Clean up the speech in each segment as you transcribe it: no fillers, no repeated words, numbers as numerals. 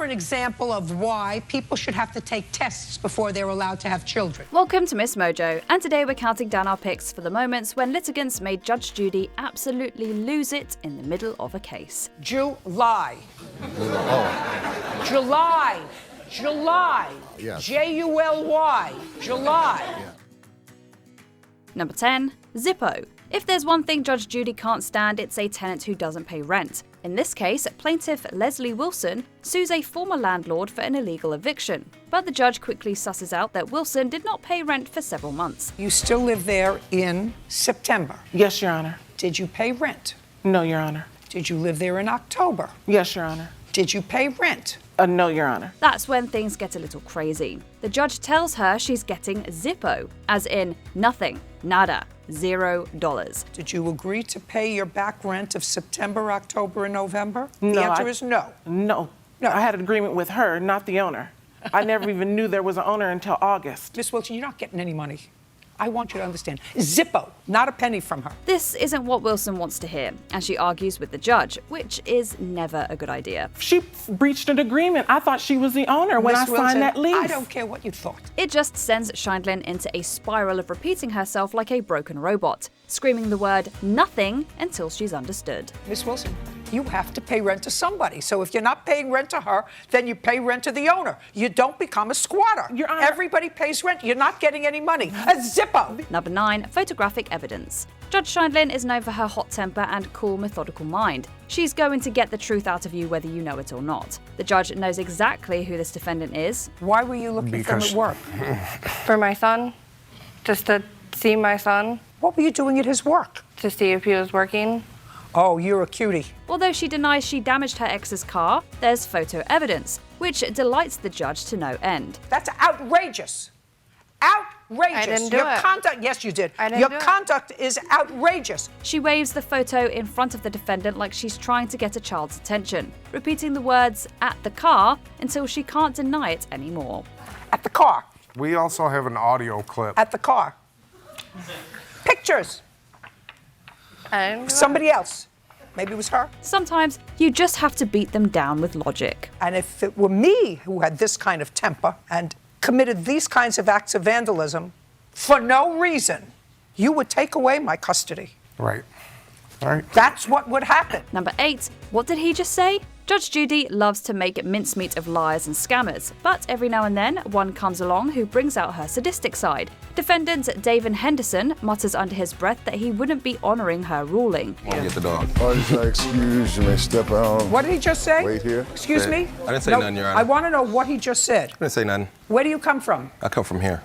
an example of why people should have to take tests before they're allowed to have children. Welcome to MsMojo, and today we're counting down our picks for the moments when litigants made Judge Judy absolutely lose it in the middle of a case. July. Oh. July. July. Yes. July. July. Yeah. Number 10. Zippo. If there's one thing Judge Judy can't stand, it's a tenant who doesn't pay rent. In this case, plaintiff Leslie Wilson sues a former landlord for an illegal eviction. But the judge quickly susses out that Wilson did not pay rent for several months. You still live there in September. Yes, Your Honor. Did you pay rent? No, Your Honor. Did you live there in October? Yes, Your Honor. Did you pay rent? No, Your Honor. That's when things get a little crazy. The judge tells her she's getting zippo, as in nothing, nada, $0. Did you agree to pay your back rent of September, October, and November? No, The answer is no. No. No. I had an agreement with her, not the owner. I never even knew there was an owner until August. Miss Wilson, you're not getting any money. I want you to understand. Zippo, not a penny from her. This isn't what Wilson wants to hear, and she argues with the judge, which is never a good idea. She breached an agreement. I thought she was the owner when Miss I Wilson, signed that lease. I don't care what you thought. It just sends Sheindlin into a spiral of repeating herself like a broken robot, screaming the word nothing until she's understood. Miss Wilson, you have to pay rent to somebody. So if you're not paying rent to her, then you pay rent to the owner. You don't become a squatter. Your Honor. Everybody pays rent. You're not getting any money. A Zippo. Number 9. Photographic evidence. Judge Sheindlin is known for her hot temper and cool, methodical mind. She's going to get the truth out of you whether you know it or not. The judge knows exactly who this defendant is. Why were you looking for him at work? For my son, just to see my son, What were you doing at his work? to see if he was working. Oh, you're a cutie. Although she denies she damaged her ex's car, there's photo evidence, which delights the judge to no end. That's outrageous. Outrageous. I didn't do Your it. conduct, yes, you did. I didn't Your do it. conduct is outrageous. She waves the photo in front of the defendant like she's trying to get a child's attention, repeating the words "at the car" until she can't deny it anymore. At the car. We also have an audio clip. At the car. Pictures. I didn't do it. Somebody else. Maybe it was her. Sometimes you just have to beat them down with logic. And if it were me who had this kind of temper and committed these kinds of acts of vandalism for no reason, you would take away my custody. Right. All right. That's what would happen. Number 8. What did he just say? Judge Judy loves to make mincemeat of liars and scammers, but every now and then one comes along who brings out her sadistic side. Defendant David Henderson mutters under his breath that he wouldn't be honoring her ruling. Get the dog. Oh, just like, excuse, you may step out. What did he just say? Wait here. Excuse me? I didn't say No, nothing, Your Honor. I want to know what he just said. I didn't say nothing. Where do you come from? I come from here.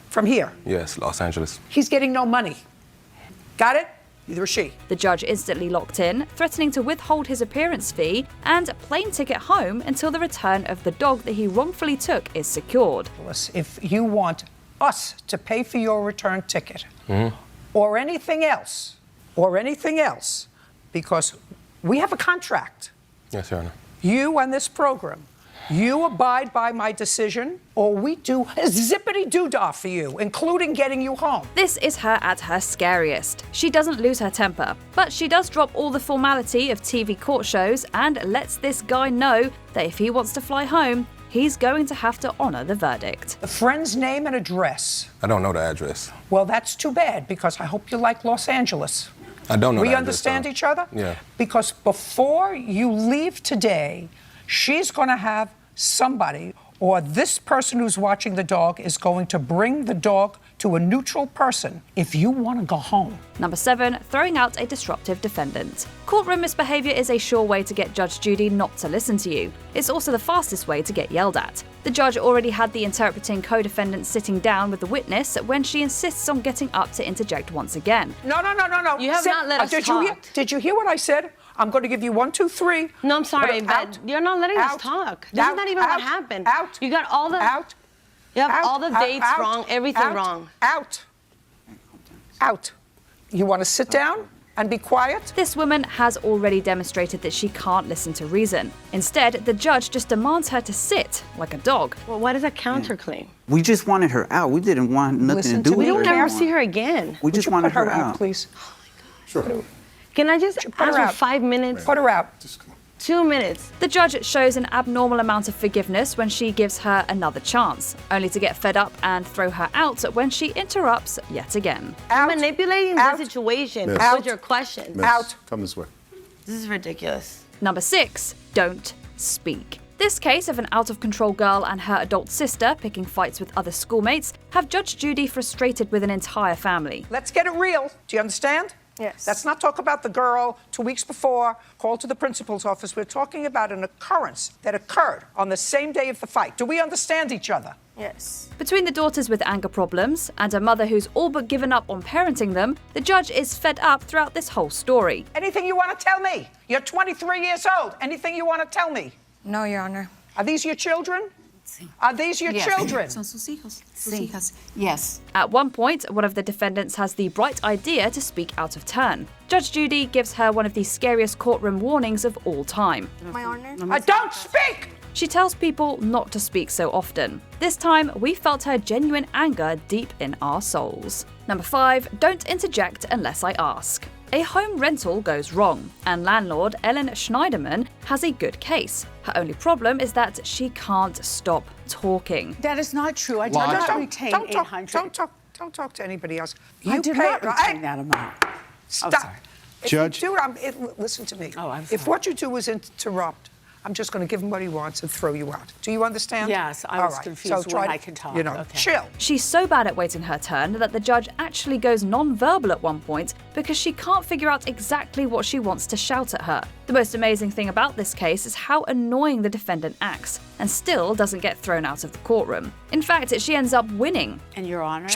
From here. Yes, Los Angeles. He's getting no money. Got it? Neither is she. The judge instantly locked in, threatening to withhold his appearance fee and plane ticket home until the return of the dog that he wrongfully took is secured. If you want us to pay for your return ticket or anything else, because we have a contract. Yes, Your Honor. You and this program, you abide by my decision, or we do a zippity-doo-dah for you, including getting you home. This is her at her scariest. She doesn't lose her temper, but she does drop all the formality of TV court shows and lets this guy know that if he wants to fly home, he's going to have to honor the verdict. The friend's name and address. I don't know the address. Well, that's too bad, because I hope you like Los Angeles. I don't know the We address, understand though. each other? Yeah. Because before you leave today, she's going to have somebody, or this person who's watching the dog is going to bring the dog to a neutral person if you want to go home. Number 7, throwing out a disruptive defendant. Courtroom misbehavior is a sure way to get Judge Judy not to listen to you. It's also the fastest way to get yelled at. The judge already had the interpreting co-defendant sitting down with the witness when she insists on getting up to interject once again. No. You have not let us talk. Did you hear what I said? I'm going to give you 1, 2, 3. No, I'm sorry, Out. but you're not letting us talk. This is not even what happened. Out. You got all the Out. You have Out. all the dates Out. wrong, everything Out. wrong. Out. You want to sit down and be quiet? This woman has already demonstrated that she can't listen to reason. Instead, the judge just demands her to sit like a dog. Well, what is a counterclaim? We just wanted her out. We didn't want nothing Listen to do to with me. her. We don't ever see her again. We just wanted Put her out. please. Sure. Can I just Put her ask for out. 5 minutes? Put her out. 2 minutes. The judge shows an abnormal amount of forgiveness when she gives her another chance, only to get fed up and throw her out when she interrupts yet again. Manipulating the situation Miss. with your question. Miss, Out. Come this way. This is ridiculous. Number 6, don't speak. This case of an out-of-control girl and her adult sister picking fights with other schoolmates have Judge Judy frustrated with an entire family. Let's get it real. Do you understand? Yes. Let's not talk about the girl 2 weeks before, called to the principal's office. We're talking about an occurrence that occurred on the same day of the fight. Do we understand each other? Yes. Between the daughters with anger problems and a mother who's all but given up on parenting them, the judge is fed up throughout this whole story. Anything you want to tell me? You're 23 years old. Anything you want to tell me? No, Your Honor. Are these your children? Are these your children? Son sus hijos. Sus hijas. Yes. At one point, one of the defendants has the bright idea to speak out of turn. Judge Judy gives her one of the scariest courtroom warnings of all time. My Honor. Don't speak! She tells people not to speak so often. This time, we felt her genuine anger deep in our souls. Number 5, don't interject unless I ask. A home rental goes wrong, and landlord Ellen Schneiderman has a good case. Her only problem is that she can't stop talking. That is not true. I did Why? not retain Don't talk, 800. don't talk to anybody else. I did pay- not retain that amount. Stop. sorry. If Judge? You do, listen to me. Oh, I'm If sorry. what you do is interrupt, I'm just going to give him what he wants and throw you out. Do you understand? Yes, I All was right. confused So try when to, I could talk. You know, Okay. chill. She's so bad at waiting her turn that the judge actually goes non-verbal at one point because she can't figure out exactly what she wants to shout at her. The most amazing thing about this case is how annoying the defendant acts and still doesn't get thrown out of the courtroom. In fact, she ends up winning. And Your Honor.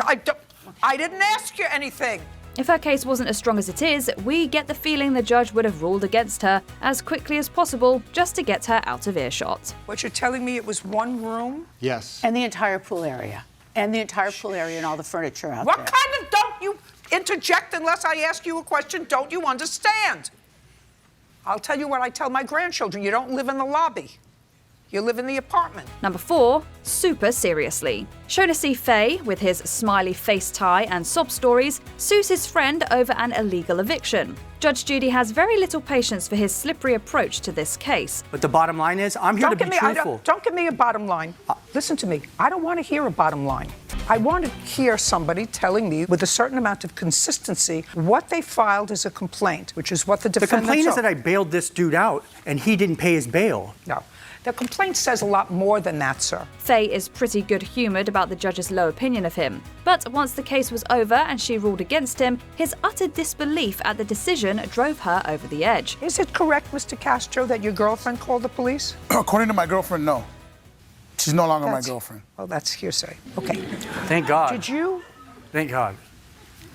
I didn't ask you anything. If her case wasn't as strong as it is, we get the feeling the judge would have ruled against her as quickly as possible just to get her out of earshot. What you're telling me, it was one room? Yes. And the entire pool area. And the entire pool area and all the furniture out What there. kind of don't you interject unless I ask you a question? Don't you understand? I'll tell you what I tell my grandchildren. You don't live in the lobby. You live in the apartment. Number 4, super seriously. Shaughnessy Faye, with his smiley face tie and sob stories, sues his friend over an illegal eviction. Judge Judy has very little patience for his slippery approach to this case. But the bottom line is, I'm here to be truthful. Don't give me a bottom line. Listen to me. I don't want to hear a bottom line. I want to hear somebody telling me with a certain amount of consistency what they filed as a complaint, which is what the The defendants complaint is are. that I bailed this dude out, and he didn't pay his bail. No. The complaint says a lot more than that, sir. Faye is pretty good-humoured about the judge's low opinion of him. But once the case was over and she ruled against him, his utter disbelief at the decision drove her over the edge. Is it correct, Mr. Castro, that your girlfriend called the police? According to my girlfriend, no. She's no longer That's- my girlfriend. Well, that's hearsay. Okay. Thank God. Did you? Thank God.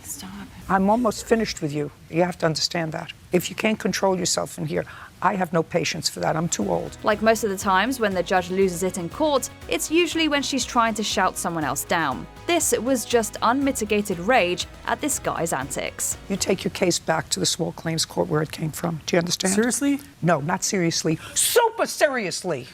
Stop. I'm almost finished with you. You have to understand that. If you can't control yourself in here, I have no patience for that. I'm too old. Like most of the times when the judge loses it in court, it's usually when she's trying to shout someone else down. This was just unmitigated rage at this guy's antics. You take your case back to the small claims court where it came from. Do you understand? Seriously? No, not seriously. Super seriously.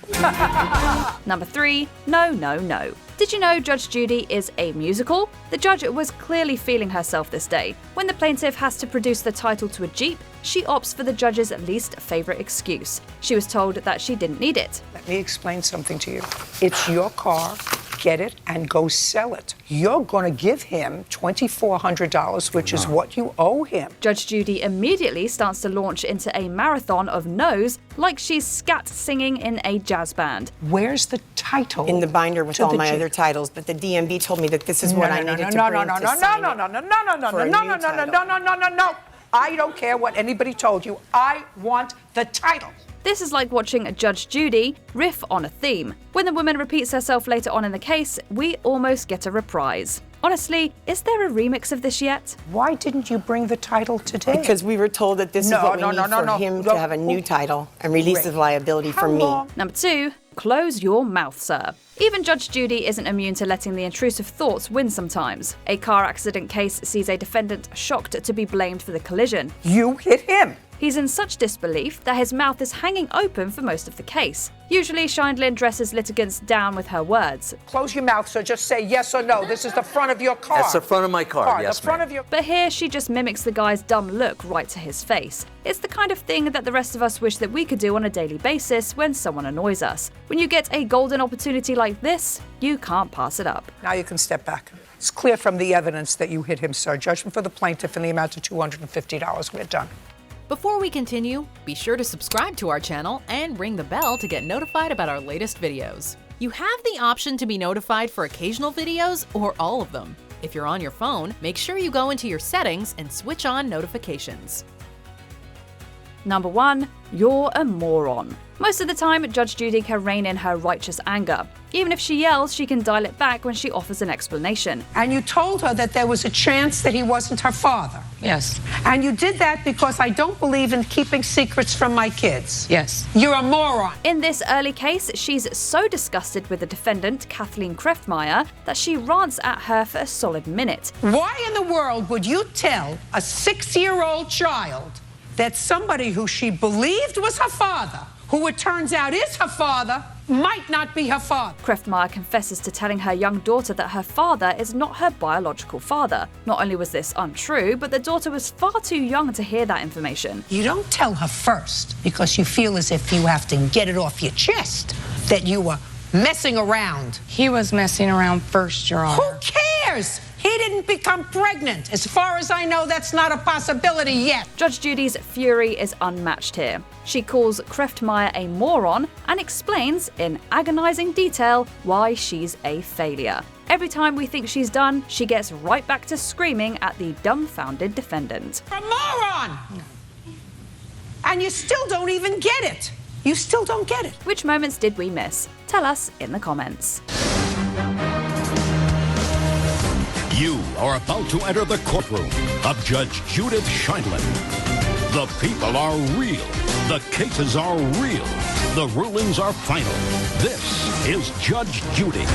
Number 3, no, no, no. Did you know Judge Judy is a musical? The judge was clearly feeling herself this day. When the plaintiff has to produce the title to a Jeep, she opts for the judge's least favorite excuse. She was told that she didn't need it. Let me explain something to you. It's your car. Get it and go sell it. You're going to give him $2,400, which is what you owe him. Judge Judy immediately starts to launch into a marathon of no's like she's scat singing in a jazz band. Where's the title? In the binder with to all the my Jeep? other titles, but the DMV told me that this is what I needed to bring to sign No. I don't care what anybody told you. I want the title. This is like watching Judge Judy riff on a theme. When the woman repeats herself later on in the case, we almost get a reprise. Honestly, is there a remix of this yet? Why didn't you bring the title today? Because we were told that this is what we need for him to have a new title and release of liability for me. Number 2, close your mouth, sir. Even Judge Judy isn't immune to letting the intrusive thoughts win sometimes. A car accident case sees a defendant shocked to be blamed for the collision. You hit him. He's in such disbelief that his mouth is hanging open for most of the case. Usually, Sheindlin dresses litigants down with her words. Close your mouth, sir. Just say yes or no. This is the front of your car. That's the front of my car, yes, the front ma'am. of your... But here, she just mimics the guy's dumb look right to his face. It's the kind of thing that the rest of us wish that we could do on a daily basis when someone annoys us. When you get a golden opportunity like this, you can't pass it up. Now you can step back. It's clear from the evidence that you hit him, sir. Judgment for the plaintiff in the amount of $250. We're done. Before we continue, be sure to subscribe to our channel and ring the bell to get notified about our latest videos. You have the option to be notified for occasional videos or all of them. If you're on your phone, make sure you go into your settings and switch on notifications. Number 1. You're a moron. Most of the time, Judge Judy can rein in her righteous anger. Even if she yells, she can dial it back when she offers an explanation. And you told her that there was a chance that he wasn't her father. Yes. And you did that because I don't believe in keeping secrets from my kids. Yes. You're a moron. In this early case, she's so disgusted with the defendant, Kathleen Kreftmeyer, that she rants at her for a solid minute. Why in the world would you tell a 6-year-old child that somebody who she believed was her father, who it turns out is her father, might not be her father? Kreftmeyer confesses to telling her young daughter that her father is not her biological father. Not only was this untrue, but the daughter was far too young to hear that information. You don't tell her first because you feel as if you have to get it off your chest that you were messing around. He was messing around first, Your Honor. Who cares? He didn't become pregnant. As far as I know, that's not a possibility yet. Judge Judy's fury is unmatched here. She calls Kreftmeyer a moron and explains in agonizing detail why she's a failure. Every time we think she's done, she gets right back to screaming at the dumbfounded defendant. A moron! And you still don't even get it. You still don't get it. Which moments did we miss? Tell us in the comments. You are about to enter the courtroom of Judge Judith Sheindlin. The people are real. The cases are real. The rulings are final. This is Judge Judy.